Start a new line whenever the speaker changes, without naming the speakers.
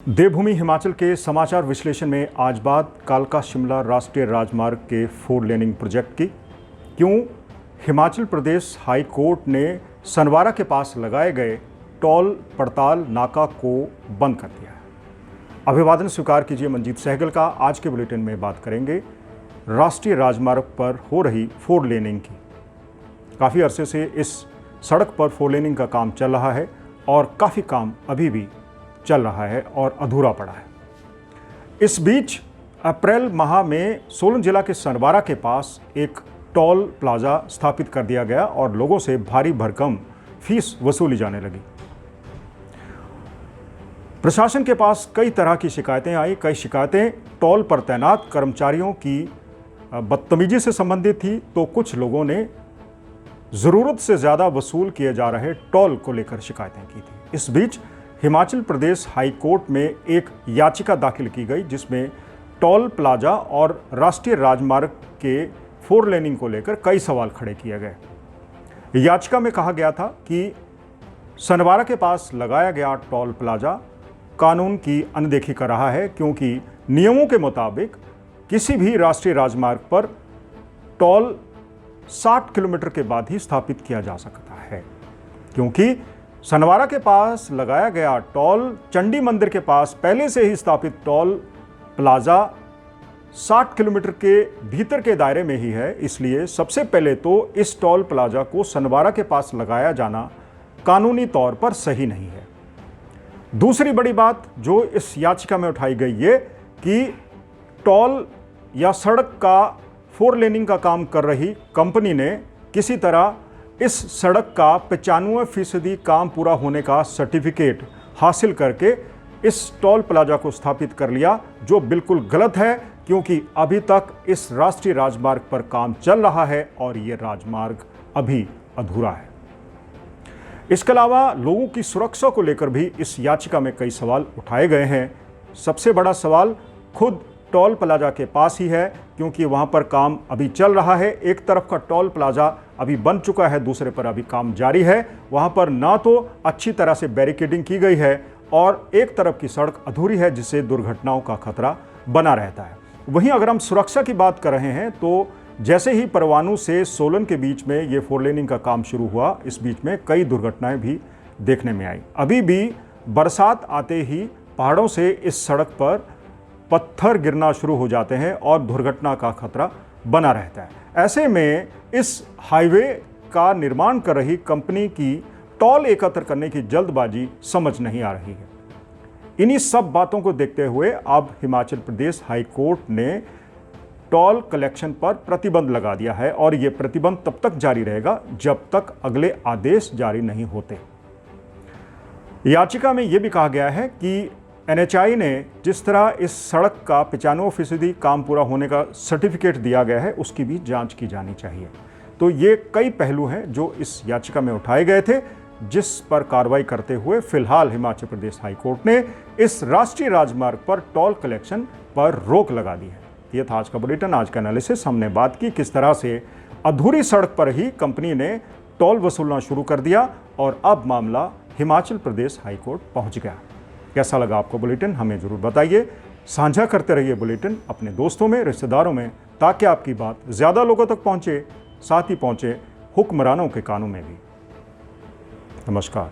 देवभूमि हिमाचल के समाचार विश्लेषण में आज बात कालका शिमला राष्ट्रीय राजमार्ग के 4 लेनिंग प्रोजेक्ट की। क्यों हिमाचल प्रदेश हाई कोर्ट ने सनवारा के पास लगाए गए टोल पड़ताल नाका को बंद कर दिया है। अभिवादन स्वीकार कीजिए मंजीत सहगल का। आज के बुलेटिन में बात करेंगे राष्ट्रीय राजमार्ग पर हो रही 4 लेनिंग की। काफ़ी अरसे से इस सड़क पर 4 लेनिंग का काम चल रहा है और काफ़ी काम अभी भी चल रहा है और अधूरा पड़ा है। इस बीच अप्रैल माह में सोलन जिला के सनवारा के पास एक टोल प्लाजा स्थापित कर दिया गया और लोगों से भारी भरकम फीस वसूली जाने लगी। प्रशासन के पास कई तरह की शिकायतें आई। कई शिकायतें टोल पर तैनात कर्मचारियों की बदतमीजी से संबंधित थी, तो कुछ लोगों ने ज़रूरत से ज़्यादा वसूल किए जा रहे टोल को लेकर शिकायतें की थी। इस बीच हिमाचल प्रदेश हाई कोर्ट में एक याचिका दाखिल की गई जिसमें टोल प्लाजा और राष्ट्रीय राजमार्ग के 4 लेनिंग को लेकर कई सवाल खड़े किए गए। याचिका में कहा गया था कि सनवारा के पास लगाया गया टोल प्लाजा कानून की अनदेखी कर रहा है, क्योंकि नियमों के मुताबिक किसी भी राष्ट्रीय राजमार्ग पर टोल 60 किलोमीटर के बाद ही स्थापित किया जा सकता है। क्योंकि सनवारा के पास लगाया गया टोल चंडी मंदिर के पास पहले से ही स्थापित टोल प्लाजा 60 किलोमीटर के भीतर के दायरे में ही है, इसलिए सबसे पहले तो इस टोल प्लाजा को सनवारा के पास लगाया जाना कानूनी तौर पर सही नहीं है। दूसरी बड़ी बात जो इस याचिका में उठाई गई है कि टोल या सड़क का 4 लेनिंग का काम कर रही कंपनी ने किसी तरह इस सड़क का 95% काम पूरा होने का सर्टिफिकेट हासिल करके इस टोल प्लाजा को स्थापित कर लिया, जो बिल्कुल गलत है, क्योंकि अभी तक इस राष्ट्रीय राजमार्ग पर काम चल रहा है और ये राजमार्ग अभी अधूरा है। इसके अलावा लोगों की सुरक्षा को लेकर भी इस याचिका में कई सवाल उठाए गए हैं। सबसे बड़ा सवाल खुद टोल प्लाजा के पास ही है, क्योंकि वहाँ पर काम अभी चल रहा है। एक तरफ का टोल प्लाजा अभी बन चुका है, दूसरे पर अभी काम जारी है। वहाँ पर ना तो अच्छी तरह से बैरिकेडिंग की गई है और एक तरफ की सड़क अधूरी है, जिससे दुर्घटनाओं का खतरा बना रहता है। वहीं अगर हम सुरक्षा की बात कर रहे हैं तो जैसे ही परवाणू से सोलन के बीच में ये 4 लेनिंग का काम शुरू हुआ, इस बीच में कई दुर्घटनाएं भी देखने में आई। अभी भी बरसात आते ही पहाड़ों से इस सड़क पर पत्थर गिरना शुरू हो जाते हैं और दुर्घटना का खतरा बना रहता है। ऐसे में इस हाईवे का निर्माण कर रही कंपनी की टोल एकत्र करने की जल्दबाजी समझ नहीं आ रही है। इन्हीं सब बातों को देखते हुए अब हिमाचल प्रदेश हाई कोर्ट ने टोल कलेक्शन पर प्रतिबंध लगा दिया है और यह प्रतिबंध तब तक जारी रहेगा जब तक अगले आदेश जारी नहीं होते। याचिका में यह भी कहा गया है कि NHAI ने जिस तरह इस सड़क का 95% काम पूरा होने का सर्टिफिकेट दिया गया है, उसकी भी जांच की जानी चाहिए। तो ये कई पहलू हैं जो इस याचिका में उठाए गए थे, जिस पर कार्रवाई करते हुए फिलहाल हिमाचल प्रदेश हाई कोर्ट ने इस राष्ट्रीय राजमार्ग पर टोल कलेक्शन पर रोक लगा दी है। ये था आज का बुलेटिन, आज का एनालिसिस। हमने बात की किस तरह से अधूरी सड़क पर ही कंपनी ने टोल वसूलना शुरू कर दिया और अब मामला हिमाचल प्रदेश हाई कोर्ट पहुँच गया। कैसा लगा आपको बुलेटिन, हमें ज़रूर बताइए। साझा करते रहिए बुलेटिन अपने दोस्तों में, रिश्तेदारों में, ताकि आपकी बात ज़्यादा लोगों तक पहुँचे, साथ ही पहुँचे हुक्मरानों के कानों में भी। नमस्कार।